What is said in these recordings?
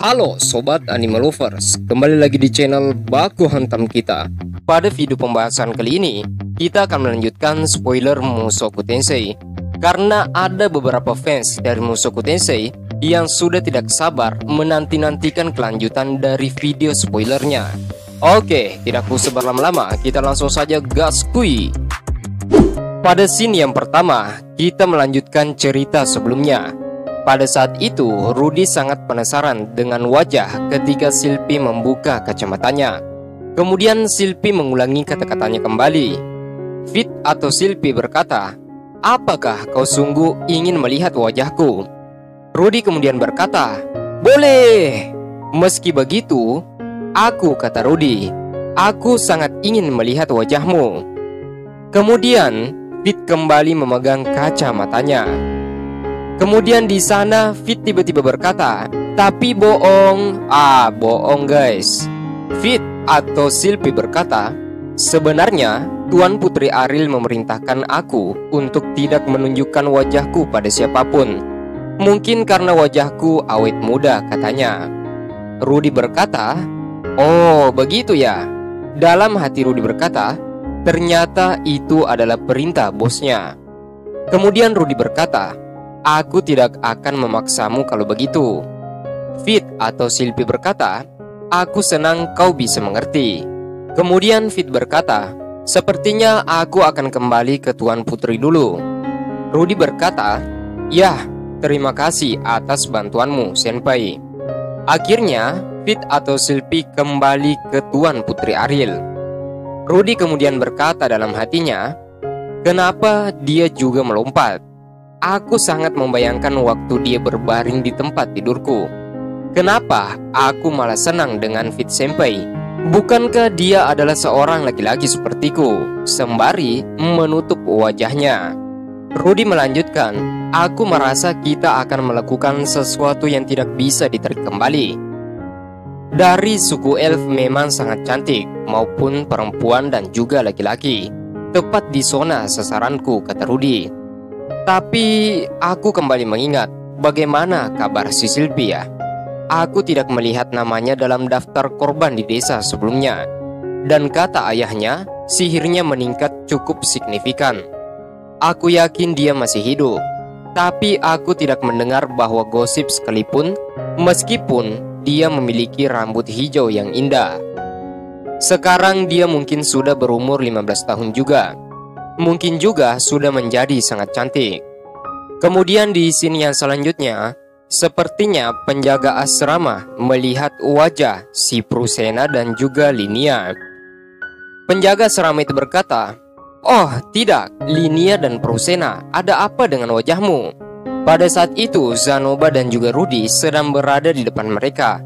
Halo Sobat Anime Lovers, kembali lagi di channel Baku Hantam kita. Pada video pembahasan kali ini, kita akan melanjutkan spoiler Mushoku Tensei. Karena ada beberapa fans dari Mushoku Tensei yang sudah tidak sabar menanti-nantikan kelanjutan dari video spoilernya. Oke, tidak usah berlama-lama, kita langsung saja gaskui. Pada scene yang pertama, kita melanjutkan cerita sebelumnya. Pada saat itu, Rudy sangat penasaran dengan wajah ketika Silpy membuka kacamatanya. Kemudian Silpy mengulangi kata-katanya kembali. Fit atau Silpy berkata, "Apakah kau sungguh ingin melihat wajahku?" Rudy kemudian berkata, "Boleh." Meski begitu, kata Rudy, "Aku sangat ingin melihat wajahmu." Kemudian, Fit kembali memegang kacamatanya. Kemudian di sana Fit tiba-tiba berkata, "Tapi bohong." Bohong guys. Fit atau Silpy berkata, "Sebenarnya Tuan Putri Ariel memerintahkan aku untuk tidak menunjukkan wajahku pada siapapun. Mungkin karena wajahku awet muda," katanya. Rudy berkata, "Oh begitu ya." Dalam hati Rudy berkata, ternyata itu adalah perintah bosnya. Kemudian Rudy berkata, "Aku tidak akan memaksamu kalau begitu." Fit atau Silpy berkata, "Aku senang kau bisa mengerti." Kemudian Fit berkata, "Sepertinya aku akan kembali ke Tuan Putri dulu." Rudy berkata, "Yah, terima kasih atas bantuanmu, Senpai." Akhirnya, Fit atau Silpy kembali ke Tuan Putri Ariel. Rudy kemudian berkata dalam hatinya, "Kenapa dia juga melompat? Aku sangat membayangkan waktu dia berbaring di tempat tidurku. Kenapa aku malah senang dengan Fit Senpai? Bukankah dia adalah seorang laki-laki sepertiku?" Sembari menutup wajahnya, Rudy melanjutkan, "Aku merasa kita akan melakukan sesuatu yang tidak bisa ditarik kembali. Dari suku elf memang sangat cantik, maupun perempuan dan juga laki-laki. Tepat di zona sasaranku," kata Rudy. "Tapi aku kembali mengingat, bagaimana kabar si Silpy ya? Aku tidak melihat namanya dalam daftar korban di desa sebelumnya. Dan kata ayahnya, sihirnya meningkat cukup signifikan. Aku yakin dia masih hidup. Tapi aku tidak mendengar bahwa gosip sekalipun, meskipun dia memiliki rambut hijau yang indah. Sekarang dia mungkin sudah berumur 15 tahun juga. Mungkin juga sudah menjadi sangat cantik." Kemudian di scene yang selanjutnya, sepertinya penjaga asrama melihat wajah si Prusena dan juga Linia. Penjaga asrama itu berkata, "Oh tidak, Linia dan Prusena, ada apa dengan wajahmu?" Pada saat itu Zanoba dan juga Rudy sedang berada di depan mereka.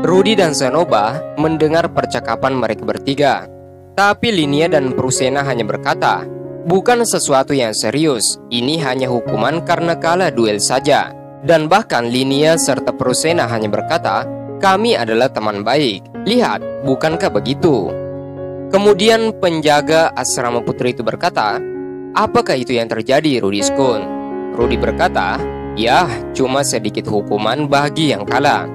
Rudy dan Zanoba mendengar percakapan mereka bertiga. Tapi Linia dan Prusena hanya berkata, "Bukan sesuatu yang serius, ini hanya hukuman karena kalah duel saja." Dan bahkan Linia serta Prusena hanya berkata, "Kami adalah teman baik. Lihat, bukankah begitu?" Kemudian penjaga asrama putri itu berkata, "Apakah itu yang terjadi, Rudy-kun?" Rudy berkata, "Yah, cuma sedikit hukuman bagi yang kalah."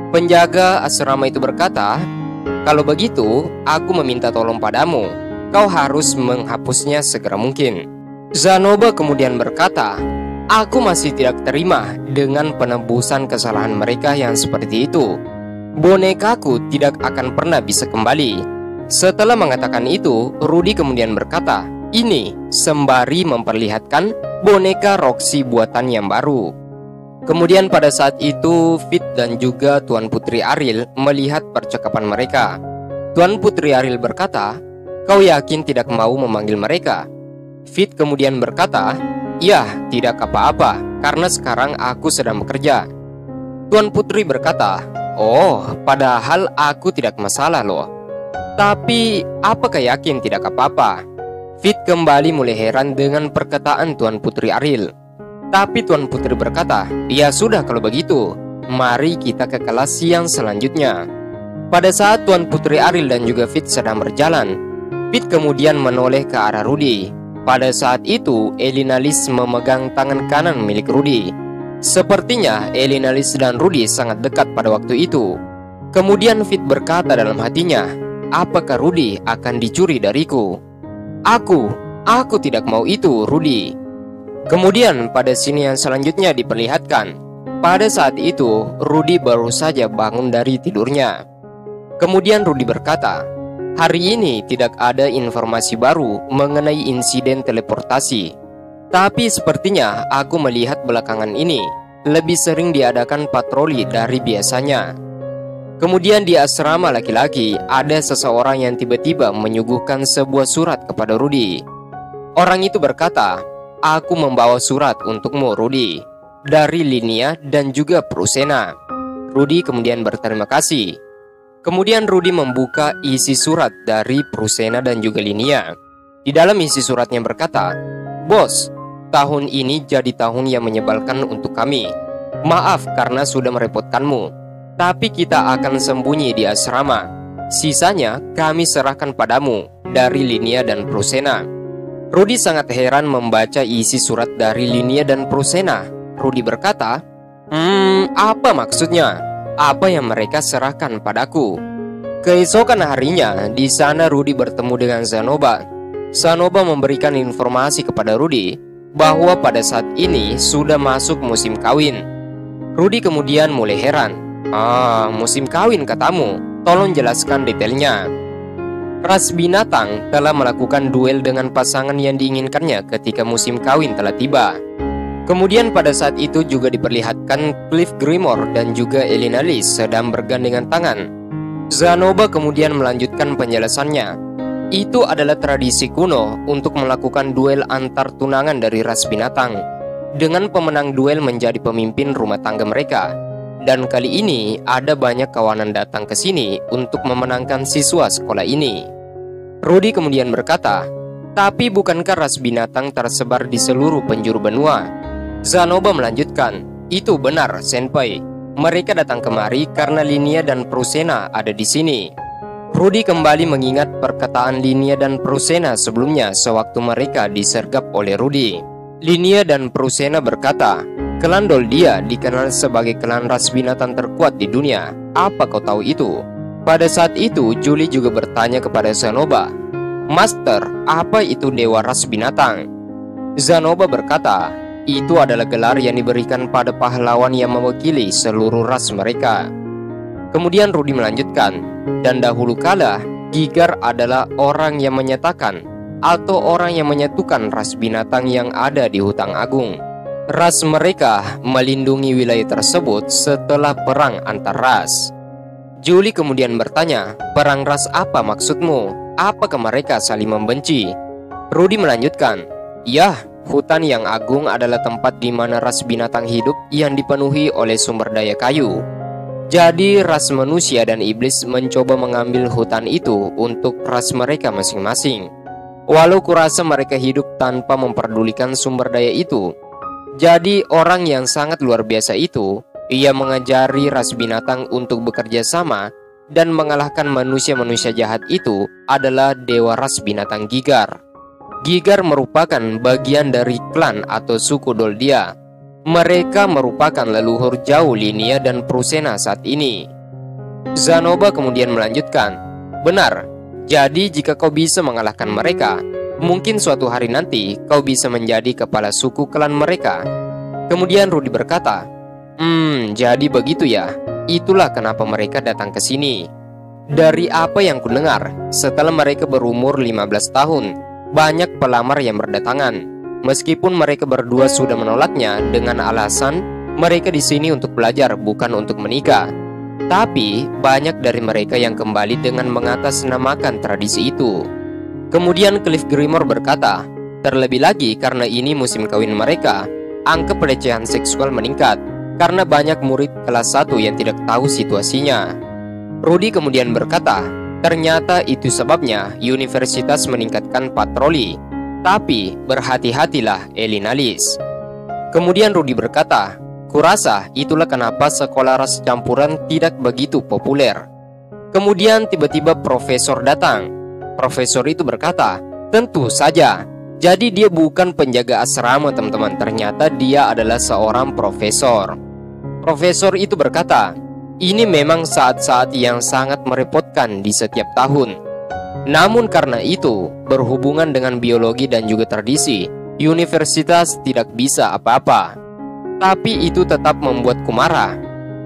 Penjaga asrama itu berkata, "Kalau begitu, aku meminta tolong padamu. Kau harus menghapusnya segera mungkin." Zanoba kemudian berkata, "Aku masih tidak terima dengan penebusan kesalahan mereka yang seperti itu. Bonekaku tidak akan pernah bisa kembali." Setelah mengatakan itu, Rudy kemudian berkata, "Ini," sembari memperlihatkan boneka Roxy buatan yang baru. Kemudian pada saat itu, Fit dan juga Tuan Putri Ariel melihat percakapan mereka. Tuan Putri Ariel berkata, "Kau yakin tidak mau memanggil mereka?" Fit kemudian berkata, "Ya, tidak apa-apa, karena sekarang aku sedang bekerja." Tuan Putri berkata, "Oh, padahal aku tidak masalah loh. Tapi, apakah yakin tidak apa-apa?" Fit kembali mulai heran dengan perkataan Tuan Putri Ariel. Tapi Tuan Putri berkata, "Ya sudah kalau begitu, mari kita ke kelas yang selanjutnya." Pada saat Tuan Putri Ariel dan juga Fit sedang berjalan, Fit kemudian menoleh ke arah Rudy. Pada saat itu, Elinalis memegang tangan kanan milik Rudy. Sepertinya Elinalis dan Rudy sangat dekat pada waktu itu. Kemudian Fit berkata dalam hatinya, apakah Rudy akan dicuri dariku? Aku tidak mau itu, Rudy. Kemudian pada sini yang selanjutnya diperlihatkan, pada saat itu Rudy baru saja bangun dari tidurnya. Kemudian Rudy berkata, hari ini tidak ada informasi baru mengenai insiden teleportasi. Tapi sepertinya aku melihat belakangan ini lebih sering diadakan patroli dari biasanya. Kemudian di asrama laki-laki ada seseorang yang tiba-tiba menyuguhkan sebuah surat kepada Rudy. Orang itu berkata, aku membawa surat untukmu, Rudy, dari Linia dan juga Prusena. Rudy kemudian berterima kasih. Kemudian Rudy membuka isi surat dari Prusena dan juga Linia. Di dalam isi suratnya berkata, bos, tahun ini jadi tahun yang menyebalkan untuk kami. Maaf karena sudah merepotkanmu. Tapi kita akan sembunyi di asrama. Sisanya kami serahkan padamu dari Linia dan Prusena. Rudy sangat heran membaca isi surat dari Linia dan Prusena. Rudy berkata, apa maksudnya? Apa yang mereka serahkan padaku? Keesokan harinya, di sana Rudy bertemu dengan Zanoba. Zanoba memberikan informasi kepada Rudy bahwa pada saat ini sudah masuk musim kawin. Rudy kemudian mulai heran. Musim kawin katamu, tolong jelaskan detailnya. Ras binatang telah melakukan duel dengan pasangan yang diinginkannya ketika musim kawin telah tiba. Kemudian pada saat itu juga diperlihatkan Cliff Grimor dan juga Elinalis sedang bergandengan tangan. Zanoba kemudian melanjutkan penjelasannya. Itu adalah tradisi kuno untuk melakukan duel antar tunangan dari ras binatang, dengan pemenang duel menjadi pemimpin rumah tangga mereka. Dan kali ini ada banyak kawanan datang ke sini untuk memenangkan siswa sekolah ini. Rudy kemudian berkata, tapi bukankah ras binatang tersebar di seluruh penjuru benua? Zanoba melanjutkan, itu benar, Senpai. Mereka datang kemari karena Linia dan Prusena ada di sini. Rudy kembali mengingat perkataan Linia dan Prusena sebelumnya sewaktu mereka disergap oleh Rudy. Linia dan Prusena berkata, klan Doldia dikenal sebagai klan ras binatang terkuat di dunia. Apa kau tahu itu? Pada saat itu, Julie juga bertanya kepada Zanoba, Master, apa itu dewa ras binatang? Zanoba berkata, itu adalah gelar yang diberikan pada pahlawan yang mewakili seluruh ras mereka. Kemudian Rudy melanjutkan, dan dahulu kala, Gigar adalah orang yang menyatakan atau orang yang menyatukan ras binatang yang ada di Hutan Agung. Ras mereka melindungi wilayah tersebut setelah perang antar ras. Julie kemudian bertanya, perang ras apa maksudmu? Apakah mereka saling membenci? Rudy melanjutkan, ya, hutan yang agung adalah tempat di mana ras binatang hidup yang dipenuhi oleh sumber daya kayu. Jadi ras manusia dan iblis mencoba mengambil hutan itu untuk ras mereka masing-masing. Walau kurasa mereka hidup tanpa memperdulikan sumber daya itu. Jadi orang yang sangat luar biasa itu, ia mengajari ras binatang untuk bekerja sama dan mengalahkan manusia-manusia jahat itu adalah dewa ras binatang Gigar. Gigar merupakan bagian dari klan atau suku Doldia. Mereka merupakan leluhur jauh Linia dan Prusena saat ini. Zanoba kemudian melanjutkan, benar, jadi jika kau bisa mengalahkan mereka, mungkin suatu hari nanti kau bisa menjadi kepala suku klan mereka. Kemudian Rudy berkata, jadi begitu ya. Itulah kenapa mereka datang ke sini. Dari apa yang kudengar, setelah mereka berumur 15 tahun, banyak pelamar yang berdatangan. Meskipun mereka berdua sudah menolaknya dengan alasan mereka di sini untuk belajar bukan untuk menikah. Tapi banyak dari mereka yang kembali dengan mengatasnamakan tradisi itu. Kemudian Cliff Grimor berkata, terlebih lagi karena ini musim kawin mereka, angka pelecehan seksual meningkat karena banyak murid kelas 1 yang tidak tahu situasinya. Rudy kemudian berkata, ternyata itu sebabnya universitas meningkatkan patroli. Tapi berhati-hatilah, Elinalis. Kemudian Rudy berkata, kurasa itulah kenapa sekolah ras campuran tidak begitu populer. Kemudian tiba-tiba profesor datang. Profesor itu berkata, tentu saja, Jadi dia bukan penjaga asrama teman-teman, ternyata dia adalah seorang profesor. Profesor itu berkata, ini memang saat-saat yang sangat merepotkan di setiap tahun. Namun karena itu, berhubungan dengan biologi dan juga tradisi, universitas tidak bisa apa-apa. Tapi itu tetap membuatku marah,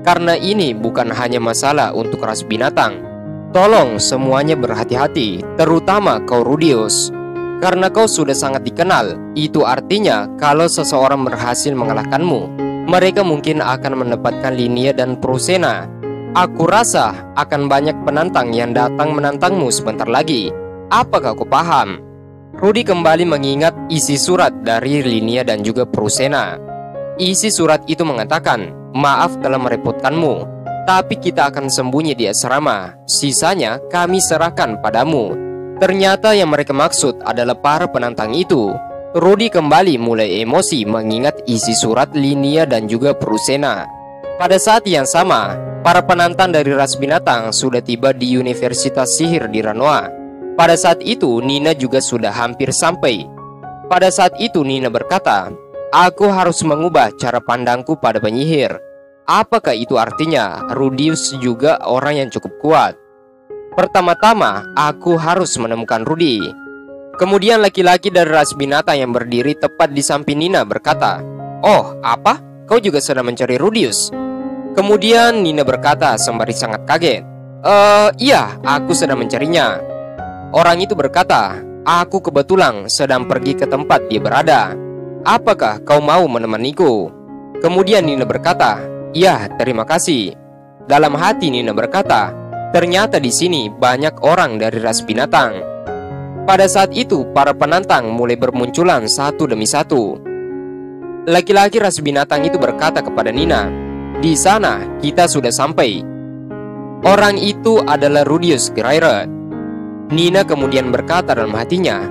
karena ini bukan hanya masalah untuk ras binatang. Tolong semuanya berhati-hati, terutama kau Rudius. Karena kau sudah sangat dikenal, itu artinya kalau seseorang berhasil mengalahkanmu, mereka mungkin akan mendapatkan Linnea dan Prusena. Aku rasa akan banyak penantang yang datang menantangmu sebentar lagi. Apakah kau paham? Rudy kembali mengingat isi surat dari Linnea dan juga Prusena. Isi surat itu mengatakan, maaf telah merepotkanmu, tapi kita akan sembunyi di asrama. Sisanya kami serahkan padamu. Ternyata yang mereka maksud adalah para penantang itu. Rudy kembali mulai emosi mengingat isi surat Linnea dan juga Prusena. Pada saat yang sama, para penantang dari ras binatang sudah tiba di Universitas Sihir di Ranoa. Pada saat itu Nina juga sudah hampir sampai. Pada saat itu Nina berkata, aku harus mengubah cara pandangku pada penyihir. Apakah itu artinya Rudius juga orang yang cukup kuat? Pertama-tama, aku harus menemukan Rudy. Kemudian laki-laki dari ras binatang yang berdiri tepat di samping Nina berkata, oh, apa? Kau juga sedang mencari Rudius? Kemudian Nina berkata sembari sangat kaget, iya, aku sedang mencarinya. Orang itu berkata, aku kebetulan sedang pergi ke tempat dia berada. Apakah kau mau menemaniku? Kemudian Nina berkata, iya, terima kasih. Dalam hati Nina berkata, ternyata di sini banyak orang dari ras binatang. Pada saat itu, para penantang mulai bermunculan satu demi satu. Laki-laki ras binatang itu berkata kepada Nina, di sana kita sudah sampai. Orang itu adalah Rudius Gerairot. Nina kemudian berkata dalam hatinya,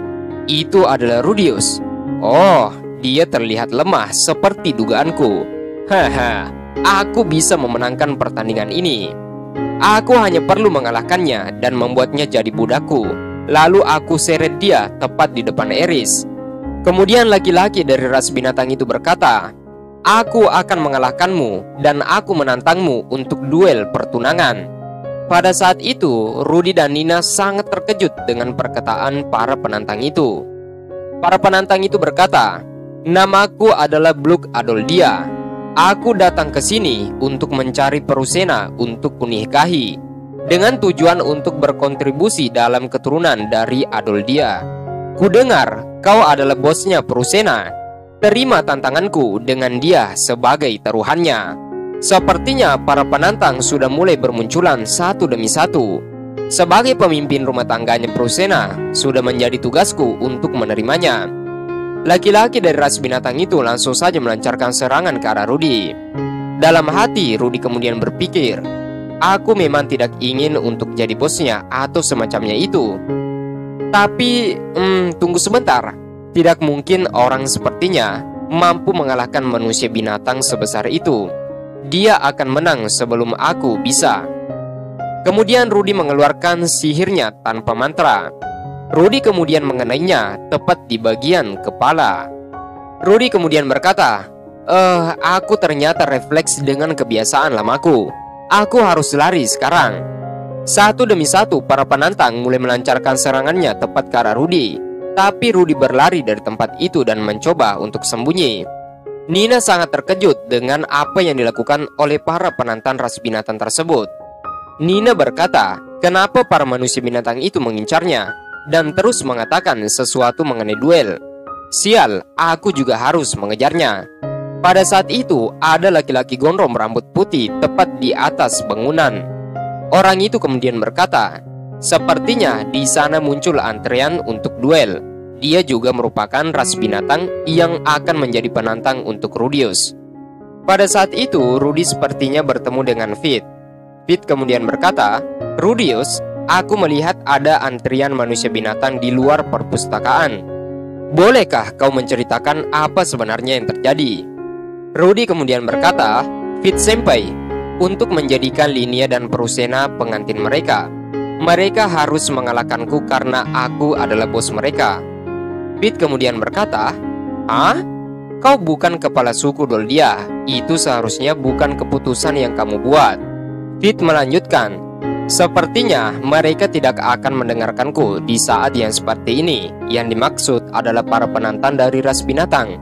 itu adalah Rudius. Oh, dia terlihat lemah seperti dugaanku. Haha, aku bisa memenangkan pertandingan ini. Aku hanya perlu mengalahkannya dan membuatnya jadi budakku. Lalu aku seret dia tepat di depan Eris. Kemudian laki-laki dari ras binatang itu berkata, aku akan mengalahkanmu dan aku menantangmu untuk duel pertunangan. Pada saat itu, Rudy dan Nina sangat terkejut dengan perkataan para penantang itu. Para penantang itu berkata, namaku adalah Bluk Adoldia. Aku datang ke sini untuk mencari Prusena untuk kunikahi, dengan tujuan untuk berkontribusi dalam keturunan dari Adoldia. Kudengar kau adalah bosnya Prusena. Terima tantanganku dengan dia sebagai taruhannya. Sepertinya para penantang sudah mulai bermunculan satu demi satu. Sebagai pemimpin rumah tangganya Prusena, sudah menjadi tugasku untuk menerimanya. Laki-laki dari ras binatang itu langsung saja melancarkan serangan ke arah Rudy. Dalam hati, Rudy kemudian berpikir, aku memang tidak ingin untuk jadi bosnya atau semacamnya itu. Tapi, tunggu sebentar. Tidak mungkin orang sepertinya mampu mengalahkan manusia binatang sebesar itu. Dia akan menang sebelum aku bisa. Kemudian Rudy mengeluarkan sihirnya tanpa mantra. Rudy kemudian mengenainya tepat di bagian kepala. Rudy kemudian berkata, aku ternyata refleks dengan kebiasaan lamaku. Aku harus lari sekarang. Satu demi satu para penantang mulai melancarkan serangannya tepat ke arah Rudy. Tapi Rudy berlari dari tempat itu dan mencoba untuk sembunyi. Nina sangat terkejut dengan apa yang dilakukan oleh para penantang ras binatang tersebut. Nina berkata, kenapa para manusia binatang itu mengincarnya? Dan terus mengatakan sesuatu mengenai duel. Sial, aku juga harus mengejarnya. Pada saat itu, ada laki-laki gondrong berambut putih tepat di atas bangunan. Orang itu kemudian berkata, sepertinya di sana muncul antrean untuk duel. Dia juga merupakan ras binatang yang akan menjadi penantang untuk Rudius. Pada saat itu, Rudy sepertinya bertemu dengan Fit. Fit kemudian berkata, Rudius, aku melihat ada antrian manusia binatang di luar perpustakaan. Bolehkah kau menceritakan apa sebenarnya yang terjadi? Rudy kemudian berkata, Fit Senpai, untuk menjadikan Linnea dan Prusena pengantin mereka, mereka harus mengalahkanku karena aku adalah bos mereka. Fit kemudian berkata, "Hah? Kau bukan kepala suku Doldia. Itu seharusnya bukan keputusan yang kamu buat." Fit melanjutkan, "Sepertinya mereka tidak akan mendengarkanku di saat yang seperti ini. Yang dimaksud adalah para penantang dari ras binatang."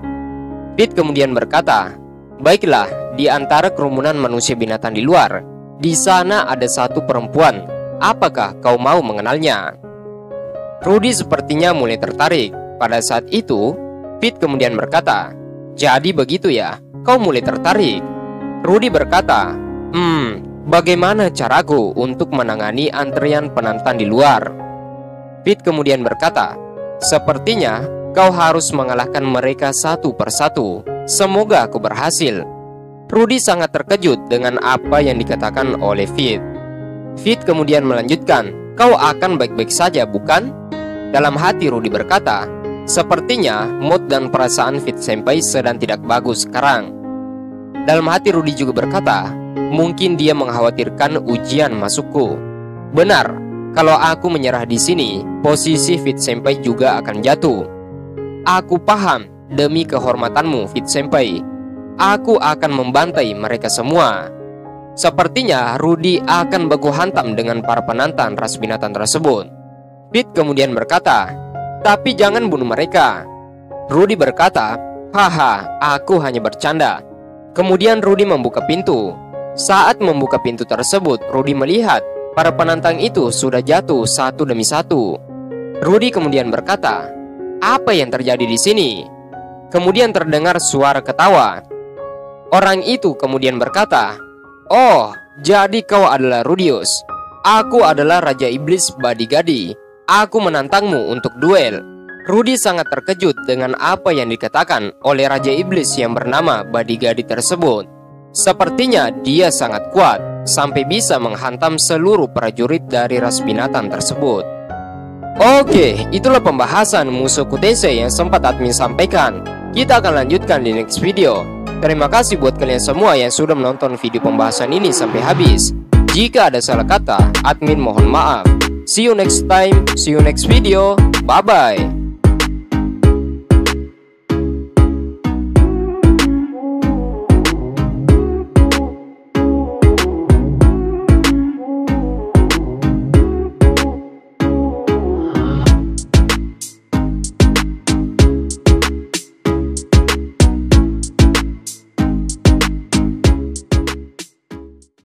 Fit kemudian berkata, "Baiklah, di antara kerumunan manusia binatang di luar, di sana ada satu perempuan. Apakah kau mau mengenalnya?" Rudy sepertinya mulai tertarik. Pada saat itu, Fit kemudian berkata, "Jadi begitu ya, kau mulai tertarik?" Rudy berkata, Bagaimana caraku untuk menangani antrian penantang di luar?" Fit kemudian berkata, "Sepertinya kau harus mengalahkan mereka satu persatu. Semoga aku berhasil." Rudy sangat terkejut dengan apa yang dikatakan oleh Fit. Fit kemudian melanjutkan, "Kau akan baik-baik saja, bukan?" Dalam hati Rudy berkata, "Sepertinya mood dan perasaan Fit Senpai sedang tidak bagus sekarang." Dalam hati Rudy juga berkata, "Mungkin dia mengkhawatirkan ujian masukku. Benar, kalau aku menyerah di sini, posisi Fit Senpai juga akan jatuh. Aku paham, demi kehormatanmu Fit Senpai, aku akan membantai mereka semua." Sepertinya Rudy akan baku hantam dengan para penantang ras binatang tersebut. Fit kemudian berkata, "Tapi jangan bunuh mereka." Rudy berkata, "Haha, aku hanya bercanda." Kemudian Rudy membuka pintu. Saat membuka pintu tersebut, Rudy melihat para penantang itu sudah jatuh satu demi satu. Rudy kemudian berkata, "Apa yang terjadi di sini?" Kemudian terdengar suara ketawa. Orang itu kemudian berkata, "Oh, jadi kau adalah Rudius. Aku adalah Raja Iblis Badigadi. Aku menantangmu untuk duel." Rudy sangat terkejut dengan apa yang dikatakan oleh Raja Iblis yang bernama Badigadi tersebut. Sepertinya dia sangat kuat, sampai bisa menghantam seluruh prajurit dari ras binatang tersebut. Oke, itulah pembahasan Mushoku Tensei yang sempat admin sampaikan. Kita akan lanjutkan di next video. Terima kasih buat kalian semua yang sudah menonton video pembahasan ini sampai habis. Jika ada salah kata, admin mohon maaf. See you next time, see you next video, bye bye.